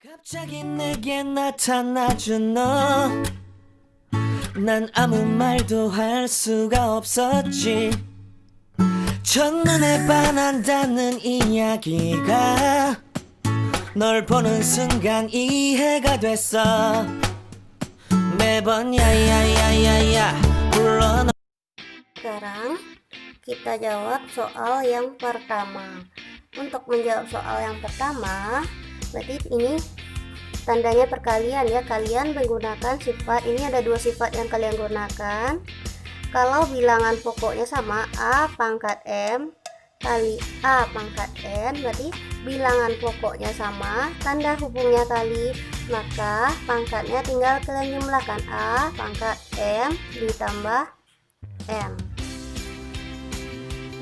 갑자기 내게 나타나준 너, 난 아무 말도 할 수가 없었지. 첫눈에 반한다는 이야기가 널 보는 순간 이해가 됐어. 매번 야야야야야 불러. Sekarang kita jawab soal yang pertama. Untuk menjawab soal yang pertama, berarti ini tandanya perkalian ya. Kalian menggunakan sifat, ini ada dua sifat yang kalian gunakan. Kalau bilangan pokoknya sama, A pangkat M kali A pangkat N, berarti bilangan pokoknya sama, tanda hubungnya kali, maka pangkatnya tinggal kalian jumlahkan. A pangkat M ditambah M.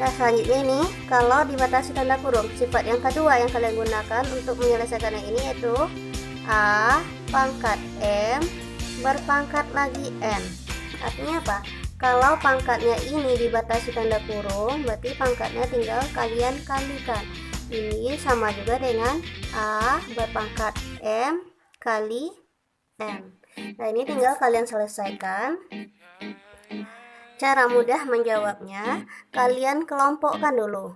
Nah, selanjutnya ini kalau dibatasi tanda kurung, sifat yang kedua yang kalian gunakan untuk menyelesaikan yang ini yaitu A pangkat M berpangkat lagi N. Artinya apa? Kalau pangkatnya ini dibatasi tanda kurung, berarti pangkatnya tinggal kalian kalikan. Ini sama juga dengan A berpangkat M kali M. Nah, ini tinggal kalian selesaikan. Cara mudah menjawabnya, kalian kelompokkan dulu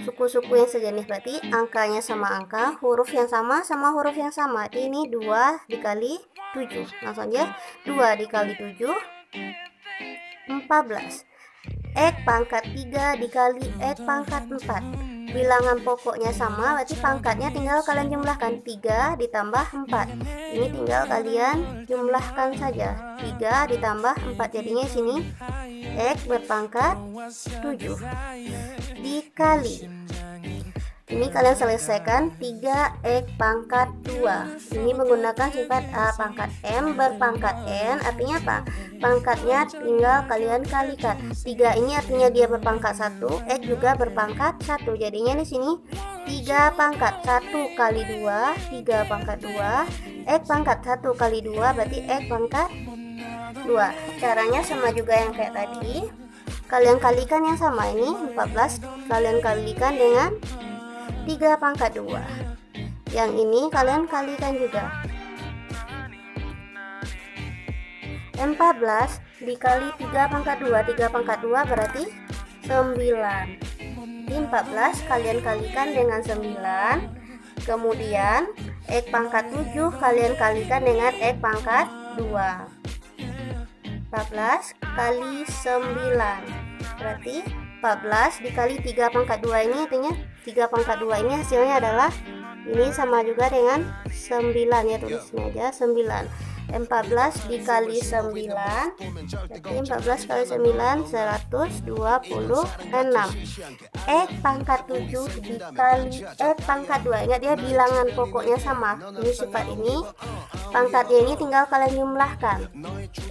suku-suku yang sejenis, berarti angkanya sama angka, huruf yang sama sama huruf yang sama. Jadi ini 2 dikali 7, langsung aja 2 dikali 7 14. X pangkat 3 dikali X pangkat 4. Bilangan pokoknya sama, berarti pangkatnya tinggal kalian jumlahkan. 3 ditambah 4. Ini tinggal kalian jumlahkan saja. 3 ditambah 4, jadinya sini X berpangkat 7 dikali, ini kalian selesaikan 3x pangkat 2. Ini menggunakan sifat A pangkat M berpangkat N. Artinya apa? Pangkatnya tinggal kalian kalikan. 3 ini artinya dia berpangkat 1, X juga berpangkat 1. Jadinya di sini 3 pangkat 1 kali 2, 3 pangkat 2, X pangkat 1 kali 2 berarti X pangkat 2. Caranya sama juga yang kayak tadi. Kalian kalikan yang sama, ini 14 kalian kalikan dengan 3 pangkat 2. Yang ini kalian kalikan juga. 14 dikali 3 pangkat 2, 3 pangkat 2 berarti 9. Di 14 kalian kalikan dengan 9. Kemudian X pangkat 7 kalian kalikan dengan X pangkat 2. 14 kali 9 berarti 14 dikali 3 pangkat 2, ini artinya 3 pangkat 2 ini hasilnya adalah ini sama juga dengan 9 ya, tulisnya aja 9. 14 dikali 9 berarti 14 kali 9 126. X pangkat 7 dikali X pangkat 2, ingat dia bilangan pokoknya sama. Ini sifat ini pangkatnya ini tinggal kalian jumlahkan.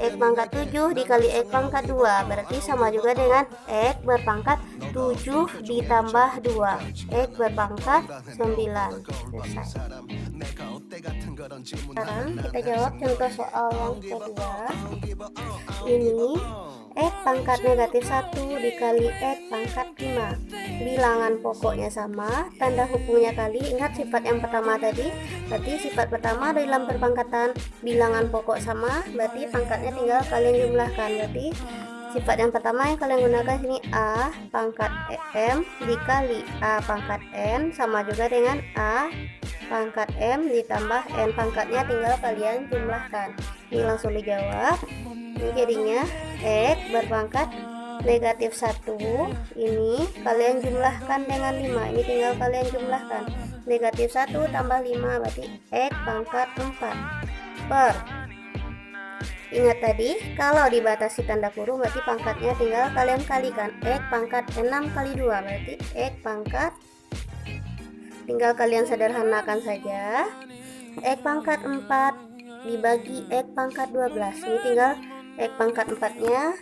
X pangkat 7 dikali X pangkat 2 berarti sama juga dengan X berpangkat 7 ditambah 2, X berpangkat 9. Selesai. Sekarang kita jawab contoh soal yang kedua. Ini X pangkat negatif 1 dikali X pangkat 5. Bilangan pokoknya sama, tanda hubungnya kali. Ingat sifat yang pertama tadi, berarti sifat pertama dalam perpangkatan bilangan pokok sama, berarti pangkatnya tinggal kalian jumlahkan. Berarti sifat yang pertama yang kalian gunakan sini A pangkat M dikali A pangkat N, sama juga dengan A pangkat M ditambah N, pangkatnya tinggal kalian jumlahkan. Ini langsung dijawab. Ini jadinya X berpangkat negatif 1, ini kalian jumlahkan dengan 5, ini tinggal kalian jumlahkan. Negatif 1 tambah 5 berarti X pangkat 4 per. Ingat tadi kalau dibatasi tanda kurung berarti pangkatnya tinggal kalian kalikan. X pangkat 6 kali 2 berarti X pangkat, tinggal kalian sederhanakan saja. X pangkat 4 dibagi X pangkat 12, ini tinggal X pangkat 4 nya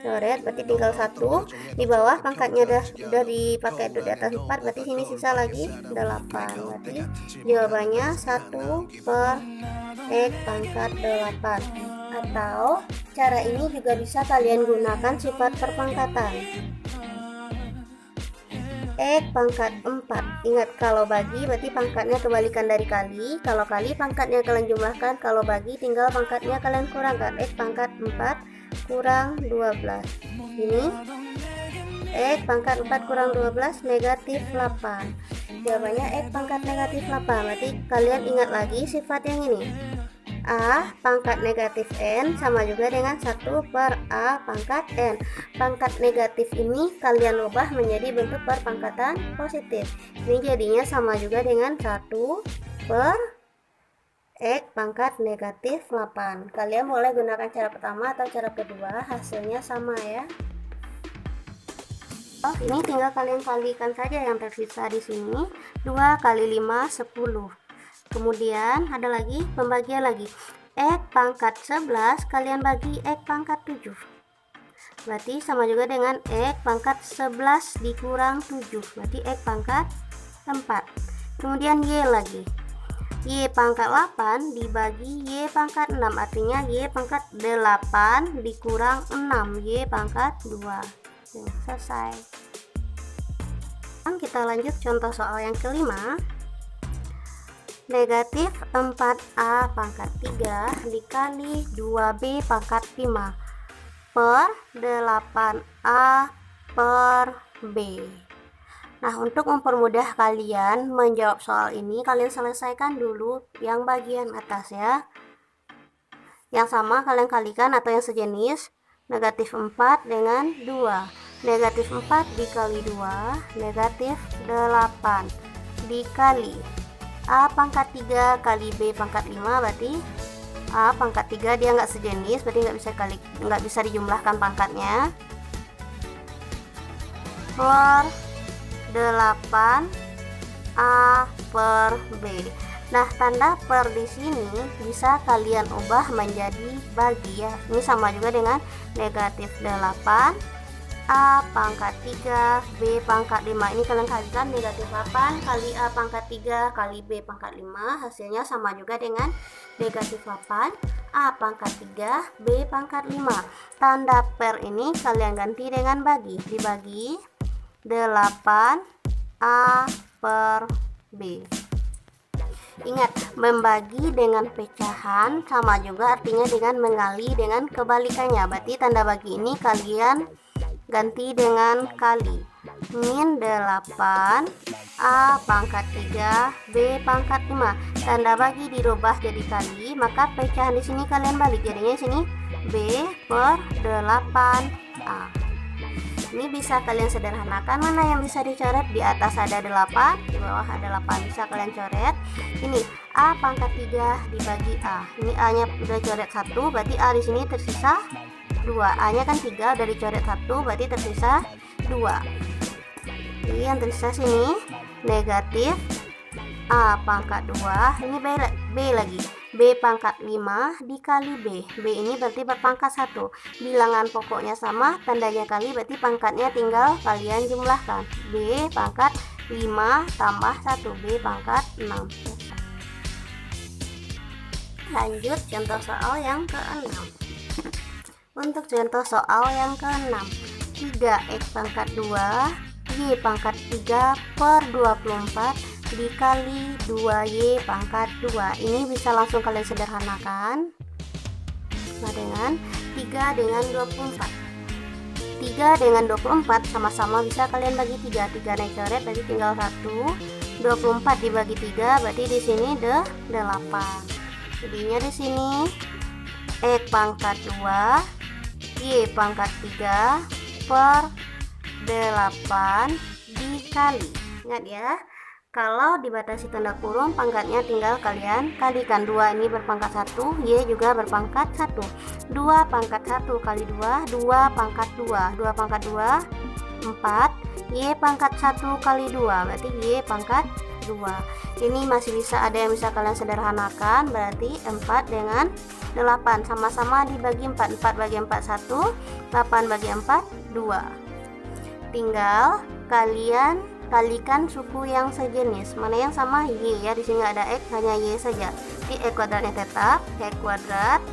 coret, berarti tinggal 1 di bawah, pangkatnya udah dipakai itu di atas 4, berarti sini sisa lagi 8. Berarti jawabannya 1 per X pangkat 8. Atau cara ini juga bisa kalian gunakan sifat perpangkatan. X pangkat 4. Ingat, kalau bagi berarti pangkatnya kebalikan dari kali. Kalau kali pangkatnya kalian jumlahkan, kalau bagi tinggal pangkatnya kalian kurangkan. X pangkat 4 kurang 12. Ini X pangkat 4 kurang 12 negatif 8. Jawabannya X pangkat negatif 8. Berarti kalian ingat lagi sifat yang ini. A pangkat negatif N sama juga dengan 1 per A pangkat N. Pangkat negatif ini kalian ubah menjadi bentuk perpangkatan positif. Ini jadinya sama juga dengan 1 per X pangkat negatif 8. Kalian boleh gunakan cara pertama atau cara kedua, hasilnya sama ya. Oh, ini tinggal kalian kalikan saja yang tersisa di sini. 2 kali 5 10. Kemudian ada lagi pembagian lagi. X pangkat 11 kalian bagi X pangkat 7. Berarti sama juga dengan X pangkat 11 dikurang 7. Berarti X pangkat 4. Kemudian Y lagi. Y pangkat 8 dibagi Y pangkat 6. Artinya Y pangkat 8 dikurang 6. Y pangkat 2. Selesai. Kita lanjut contoh soal yang kelima. Negatif 4A pangkat 3 dikali 2B pangkat 5 per 8A per B. Nah, untuk mempermudah kalian menjawab soal ini, kalian selesaikan dulu yang bagian atas ya. Yang sama kalian kalikan atau yang sejenis. Negatif 4 dengan 2. Negatif 4 dikali 2, negatif 8 dikali A pangkat 3 kali B pangkat 5, berarti A pangkat 3 dia nggak sejenis, berarti nggak bisa dijumlahkan pangkatnya, per 8 A per B. Nah, tanda per di sini bisa kalian ubah menjadi bagi ya. Ini sama juga dengan negatif 8 A pangkat 3 B pangkat 5. Ini kalian kalikan negatif 8 kali A pangkat 3 kali B pangkat 5, hasilnya sama juga dengan negatif 8 A pangkat 3 B pangkat 5. Tanda per ini kalian ganti dengan bagi. Dibagi 8 A per B. Ingat, membagi dengan pecahan sama juga artinya dengan mengali dengan kebalikannya. Berarti tanda bagi ini kalian ganti dengan kali. Min 8 A pangkat 3 B pangkat 5. Tanda bagi dirubah jadi kali, maka pecahan di sini kalian balik. Jadinya sini B per 8A. Ini bisa kalian sederhanakan. Mana yang bisa dicoret? Di atas ada 8, di bawah ada 8, bisa kalian coret. Ini A pangkat 3 dibagi A. Ini A nya udah coret 1, berarti A di sini tersisa 2. A nya kan 3 udah dicoret 1, berarti tersisa 2. Jadi yang tersisa sini negatif A pangkat 2, ini B lagi, B pangkat 5 dikali B. B ini berarti berpangkat 1. Bilangan pokoknya sama, tandanya kali, berarti pangkatnya tinggal kalian jumlahkan. B pangkat 5 tambah 1, B pangkat 6. Lanjut contoh soal yang ke-6. Untuk contoh soal yang ke-6, 3x pangkat 2 y pangkat 3 per 24 dikali 2y pangkat 2. Ini bisa langsung kalian sederhanakan. Nah, dengan 3 dengan 24. 3 dengan 24 sama-sama bisa kalian bagi 3. 3 naik coret, berarti tinggal 1. 24 dibagi 3, berarti di sini 8. Jadinya di sini x pangkat 2 y pangkat 3 per 8 dikali. Ingat ya, kalau dibatasi tanda kurung, pangkatnya tinggal kalian kalikan. 2 ini berpangkat 1, y juga berpangkat 1. 2 pangkat 1 kali 2, 2 pangkat 2. 2 pangkat 2, 4. Y pangkat 1 kali 2, berarti y pangkat 2. Ini masih bisa, ada yang bisa kalian sederhanakan, berarti 4 dengan 8 sama-sama dibagi 4. 4 bagi 4 1, 8 bagi 4 2. Tinggal kalian kalikan suku yang sejenis. Mana yang sama? Y ya, di sini nggak ada x, hanya y saja. Di x kuadratnya tetap x kuadrat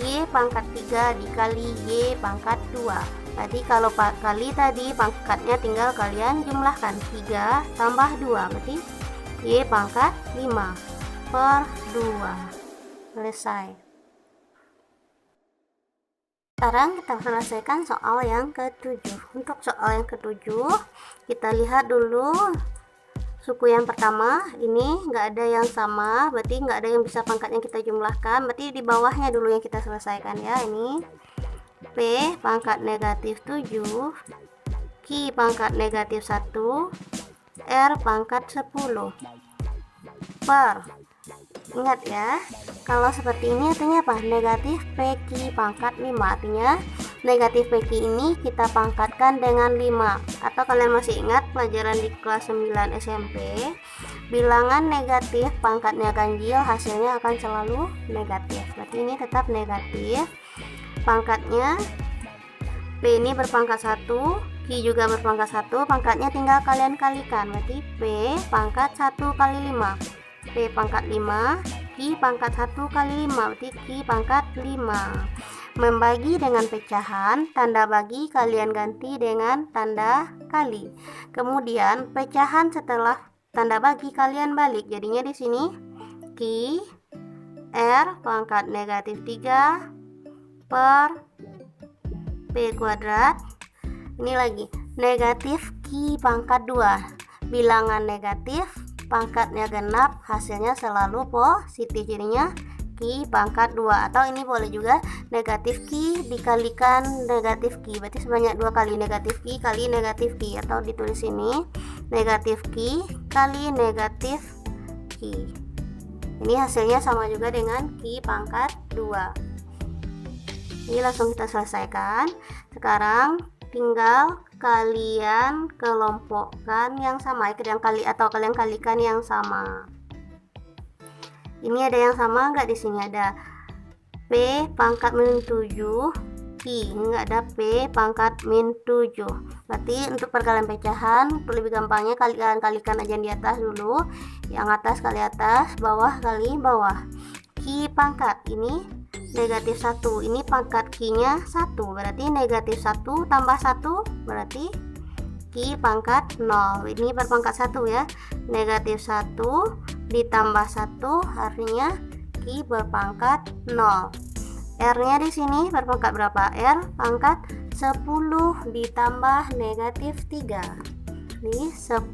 y pangkat 3 dikali y pangkat 2. Tadi kalau kali tadi pangkatnya tinggal kalian jumlahkan. 3 tambah 2 berarti Y pangkat 5 per 2. Selesai. Sekarang kita selesaikan soal yang ke-7. Untuk soal yang ke-7 kita lihat dulu suku yang pertama. Ini nggak ada yang sama, berarti nggak ada yang bisa pangkatnya kita jumlahkan, berarti di bawahnya dulu yang kita selesaikan ya. Ini P pangkat negatif 7, Q pangkat negatif 1, R pangkat 10 per, ingat ya, kalau seperti ini artinya apa? Negatif PQ pangkat 5, artinya negatif PQ ini kita pangkatkan dengan 5. Atau kalian masih ingat pelajaran di kelas 9 SMP, bilangan negatif pangkatnya ganjil, hasilnya akan selalu negatif. Berarti ini tetap negatif. Pangkatnya P ini berpangkat 1, Q juga berpangkat 1, pangkatnya tinggal kalian kalikan. Berarti P pangkat 1 kali 5, P pangkat 5, Q pangkat 1 kali 5, berarti Q pangkat 5. Membagi dengan pecahan, tanda bagi kalian ganti dengan tanda kali. Kemudian pecahan setelah tanda bagi kalian balik. Jadinya di sini Q R pangkat negatif 3 per P kuadrat. Ini lagi negatif Q pangkat 2. Bilangan negatif pangkatnya genap, hasilnya selalu positif, jadinya Q pangkat 2. Atau ini boleh juga negatif Q dikalikan negatif Q, berarti sebanyak 2 kali negatif Q kali negatif Q, atau ditulis ini negatif Q kali negatif Q. Ini hasilnya sama juga dengan Q pangkat 2. Ini langsung kita selesaikan. Sekarang tinggal kalian kelompokkan yang sama, yang kali atau kalian kalikan yang sama. Ini ada yang sama nggak? Di sini ada P pangkat min 7 Q, ini nggak ada P pangkat min 7. Berarti untuk perkalian pecahan, untuk lebih gampangnya kalian kalikan aja yang di atas dulu. Yang atas kali atas, bawah kali bawah. Q pangkat ini negatif 1, ini pangkat Q nya 1, berarti negatif 1 tambah 1 berarti Q pangkat 0. Ini berpangkat 1 ya, negatif 1 ditambah 1 artinya Q berpangkat 0. R nya di sini berpangkat berapa? R pangkat 10 ditambah negatif 3. Ini 10,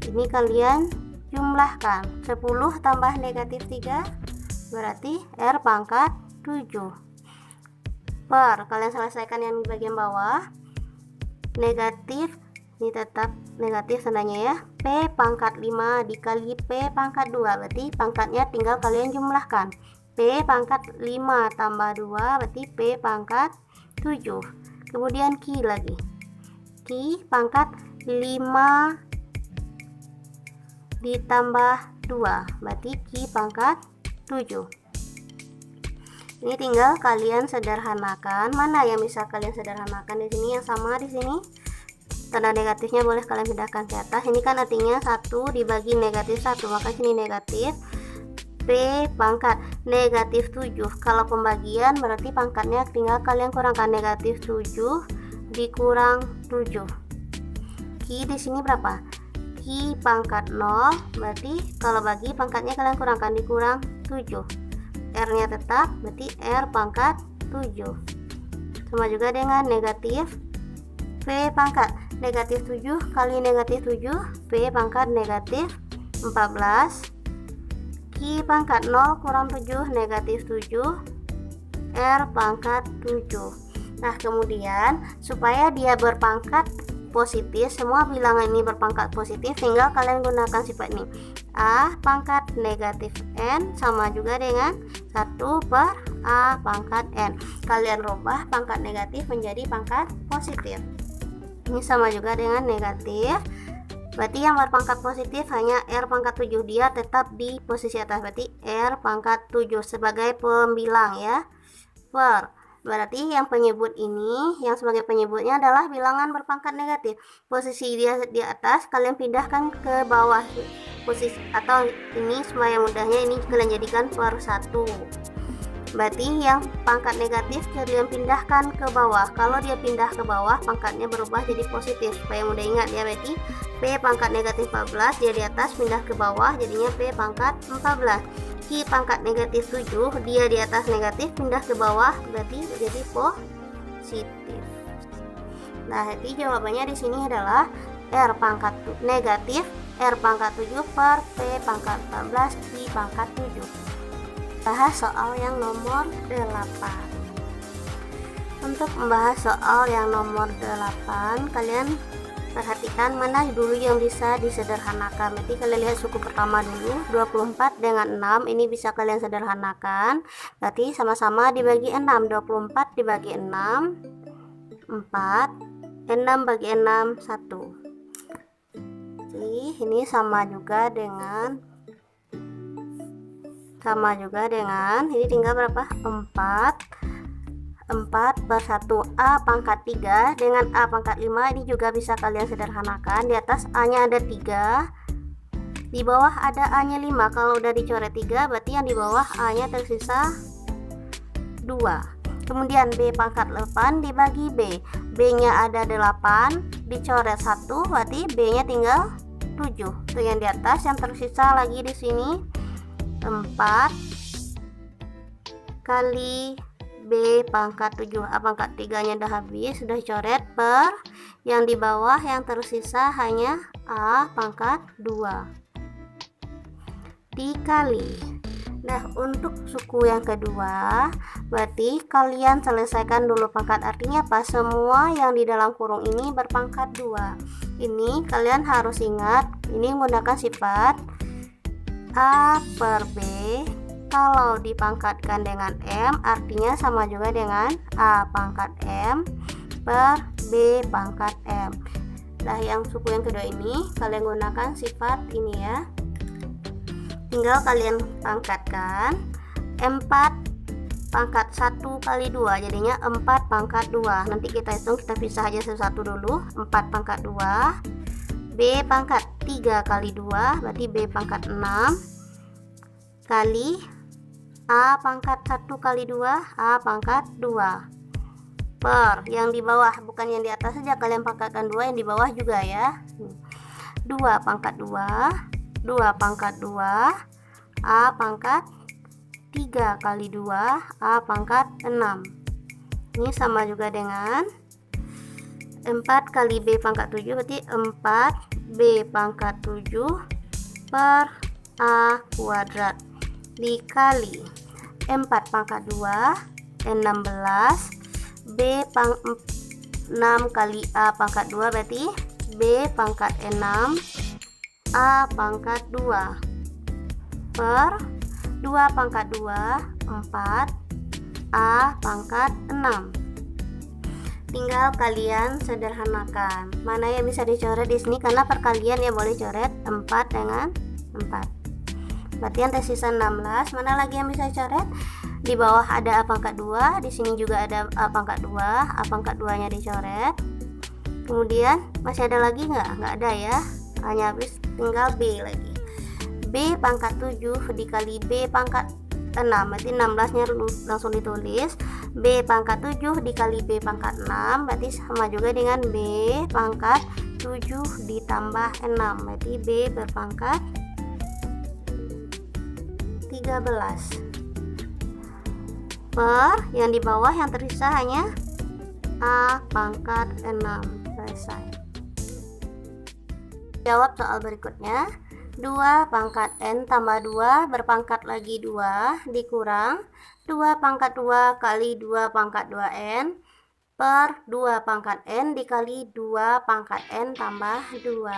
ini kalian jumlahkan, 10 tambah negatif 3 berarti R pangkat 7 per, kalian selesaikan yang di bagian bawah, negatif, ini tetap negatif tandanya ya, P pangkat 5 dikali P pangkat 2, berarti pangkatnya tinggal kalian jumlahkan, P pangkat 5 tambah 2 berarti P pangkat 7. Kemudian Q lagi, Q pangkat 5 ditambah 2 berarti Q pangkat 7. Ini tinggal kalian sederhanakan. Mana yang bisa kalian sederhanakan? Di sini yang sama, di sini tanda negatifnya boleh kalian pindahkan ke atas. Ini kan artinya 1 dibagi negatif 1, maka sini negatif P pangkat negatif 7. Kalau pembagian berarti pangkatnya tinggal kalian kurangkan, negatif 7 dikurang 7. Q di sini berapa? Q pangkat 0, berarti kalau bagi pangkatnya kalian kurangkan, dikurang 7. R nya tetap, berarti R pangkat 7. Sama juga dengan negatif P pangkat negatif 7 kali negatif 7, P pangkat negatif 14. Q pangkat 0 kurang 7 negatif 7, R pangkat 7. Nah kemudian supaya dia berpangkat positif, semua bilangan ini berpangkat positif, tinggal kalian gunakan sifat ini, A pangkat negatif N sama juga dengan 1 per A pangkat N. Kalian rubah pangkat negatif menjadi pangkat positif. Ini sama juga dengan negatif, berarti yang berpangkat positif hanya R pangkat 7, dia tetap di posisi atas, berarti R pangkat 7 sebagai pembilang ya, per, berarti yang penyebut ini, yang sebagai penyebutnya adalah bilangan berpangkat negatif. Posisi dia di atas, kalian pindahkan ke bawah posisi, atau ini supaya mudahnya ini kalian jadikan per 1. Berarti yang pangkat negatif kalian pindahkan ke bawah. Kalau dia pindah ke bawah, pangkatnya berubah jadi positif. Supaya mudah ingat ya, berarti P pangkat negatif 14, dia di atas, pindah ke bawah, jadinya P pangkat 14. Q pangkat negatif 7, dia di atas negatif, pindah ke bawah, berarti jadi positif. Nah, jadi jawabannya di sini adalah R pangkat negatif R pangkat 7 per P pangkat 14 Q pangkat 7. Bahas soal yang nomor 8. Untuk membahas soal yang nomor 8, kalian perhatikan mana dulu yang bisa disederhanakan. Berarti kalian lihat suku pertama dulu, 24 dengan 6, ini bisa kalian sederhanakan. Berarti sama-sama dibagi 6, 24 dibagi 6, 4, 6 bagi 6, 1. Jadi ini sama juga dengan ini tinggal berapa? 4 per 1 A pangkat 3 dengan A pangkat 5, ini juga bisa kalian sederhanakan. Di atas A nya ada 3, di bawah ada A nya 5. Kalau udah dicoret 3, berarti yang di bawah A nya tersisa 2. Kemudian B pangkat 8 dibagi B, B nya ada 8, dicoret 1, berarti B nya tinggal 7. Itu yang di atas, yang tersisa lagi di sini 4 kali B pangkat 7, A pangkat 3 nya udah habis, sudah coret, per yang di bawah yang tersisa hanya A pangkat 2 dikali. Nah, untuk suku yang kedua, berarti kalian selesaikan dulu pangkat. Artinya apa? Semua yang di dalam kurung ini berpangkat 2. Ini kalian harus ingat, ini menggunakan sifat A per B. Kalau dipangkatkan dengan M, artinya sama juga dengan A pangkat M per B pangkat M. Nah, yang suku yang kedua ini kalian gunakan sifat ini ya. Tinggal kalian pangkatkan 4 pangkat 1 kali 2, jadinya 4 pangkat 2. Nanti kita hitung, kita pisah aja satu-satu dulu. 4 pangkat 2 B pangkat 3 kali 2, berarti B pangkat 6 kali A pangkat 1 kali 2, A pangkat 2 per yang di bawah, bukan yang di atas saja kalian pangkatkan 2, yang di bawah juga ya. 2 pangkat 2 pangkat 2 A pangkat 3 kali 2, A pangkat 6. Ini sama juga dengan 4 kali B pangkat 7, berarti 4 B pangkat 7 per A kuadrat dikali 4 pangkat 2 16 B pang 6 kali A pangkat 2, berarti B pangkat 6 A pangkat 2 per 2 pangkat 2 4 A pangkat 6. Tinggal kalian sederhanakan. Mana yang bisa dicoret di sini, karena perkalian ya boleh coret 4 dengan 4. Berarti yang tersisa 16. Mana lagi yang bisa coret? Di bawah ada A pangkat 2, di sini juga ada A pangkat 2, A pangkat 2 nya dicoret. Kemudian masih ada lagi nggak ada ya, hanya habis, tinggal B lagi. B pangkat 7 dikali B pangkat 6, berarti 16 nya langsung ditulis. B pangkat 7 dikali B pangkat 6, berarti sama juga dengan B pangkat 7 ditambah 6, berarti B berpangkat 13 per yang di bawah yang tersisa hanya A pangkat 6. Selesai. Jawab soal berikutnya. 2 pangkat N tambah 2 berpangkat lagi 2 dikurang 2 pangkat 2 kali 2 pangkat 2N per 2 pangkat N dikali 2 pangkat N tambah 2.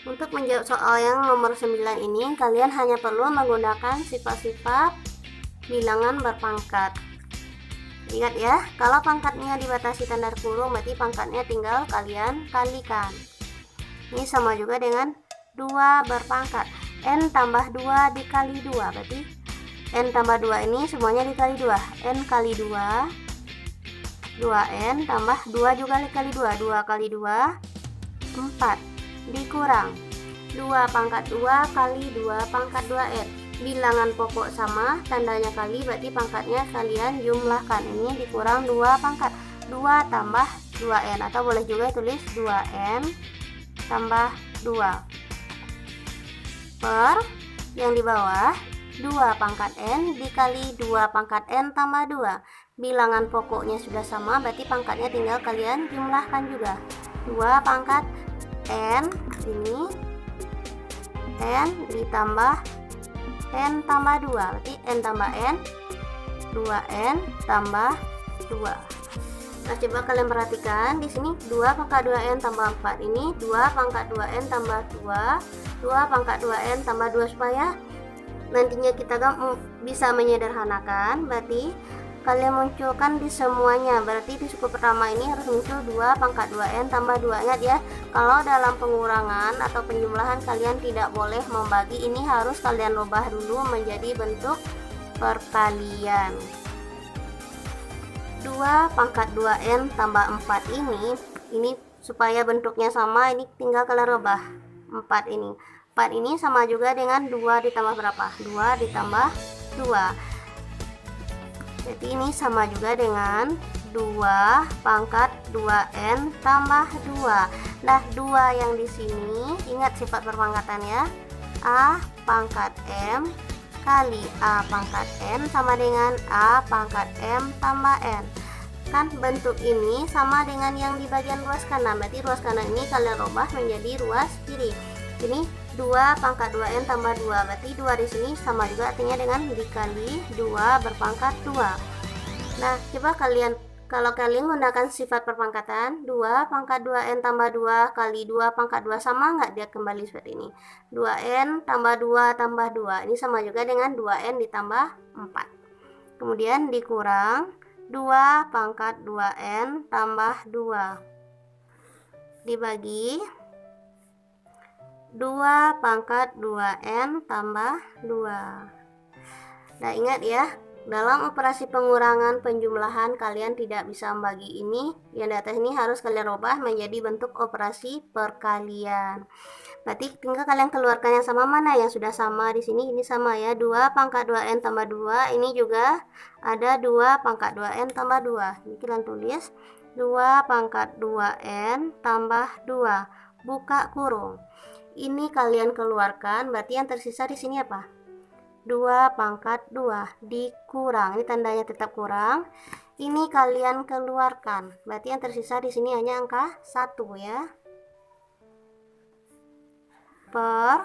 Untuk menjawab soal yang nomor 9 ini, kalian hanya perlu menggunakan sifat-sifat bilangan berpangkat. Ingat ya, kalau pangkatnya dibatasi tanda kurung, berarti pangkatnya tinggal kalian kalikan. Ini sama juga dengan 2 berpangkat N tambah 2 dikali 2, berarti N tambah 2 ini semuanya dikali 2, N kali 2 2N tambah 2 juga dikali 2, 2 kali 2 4 dikurang 2 pangkat 2 kali 2 pangkat 2N, bilangan pokok sama, tandanya kali, berarti pangkatnya kalian jumlahkan. Ini dikurang 2 pangkat, 2 tambah 2n, atau boleh juga tulis 2n tambah 2 per yang di bawah 2 pangkat n dikali 2 pangkat n tambah 2. Bilangan pokoknya sudah sama, berarti pangkatnya tinggal kalian jumlahkan juga. 2 pangkat n, ini n ditambah n tambah 2, berarti n tambah n, 2n tambah 2. Nah, coba kalian perhatikan di sini 2 pangkat 2n tambah 4, ini 2 pangkat 2n tambah 2, 2 pangkat 2n tambah 2, supaya nantinya kita bisa menyederhanakan. Berarti kalian munculkan di semuanya, berarti di suku pertama ini harus muncul 2 pangkat 2n tambah 2. Ingat ya, kalau dalam pengurangan atau penjumlahan kalian tidak boleh membagi, ini harus kalian rubah dulu menjadi bentuk perkalian. 2 pangkat 2n tambah 4 ini supaya bentuknya sama, ini tinggal kalian rubah 4 ini. 4 ini sama juga dengan 2 ditambah berapa? 2 ditambah 2. Jadi ini sama juga dengan 2 pangkat 2n tambah 2. Nah, 2 yang di sini ingat sifat perpangkatan ya. A pangkat m kali A pangkat n sama dengan A pangkat m tambah n. Kan bentuk ini sama dengan yang di bagian ruas kanan, berarti ruas kanan ini kalian rubah menjadi ruas kiri. Ini 2 pangkat 2n tambah 2, berarti 2 di sini sama juga artinya dengan dikali 2 berpangkat 2. Nah, coba kalau kalian menggunakan sifat perpangkatan, 2 pangkat 2n tambah 2 kali 2 pangkat 2, sama nggak dia kembali seperti ini? 2n tambah 2 tambah 2, ini sama juga dengan 2n ditambah 4. Kemudian dikurang 2 pangkat 2n tambah 2 dibagi 2 pangkat 2n tambah 2. Nah, ingat ya, dalam operasi pengurangan penjumlahan kalian tidak bisa membagi ini, yang di atas ini harus kalian rubah menjadi bentuk operasi perkalian. Berarti tinggal kalian keluarkan yang sama, mana yang sudah sama. Di sini ini sama ya, 2 pangkat 2n tambah 2, ini juga ada 2 pangkat 2n tambah 2. Ini kalian tulis 2 pangkat 2n tambah 2, buka kurung. Ini kalian keluarkan, berarti yang tersisa di sini apa? 2 pangkat 2 dikurang, ini tandanya tetap kurang. Ini kalian keluarkan, berarti yang tersisa di sini hanya angka 1 ya. Per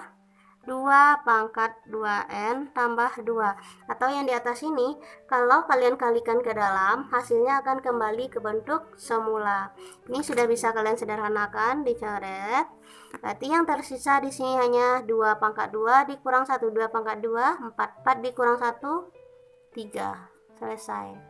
2 pangkat 2n tambah 2, atau yang di atas ini kalau kalian kalikan ke dalam, hasilnya akan kembali ke bentuk semula. Ini sudah bisa kalian sederhanakan, dicoret. Berarti yang tersisa di sini hanya 2 pangkat 2 dikurang 1, 2 pangkat 2, 4 dikurang 1, 3. Selesai.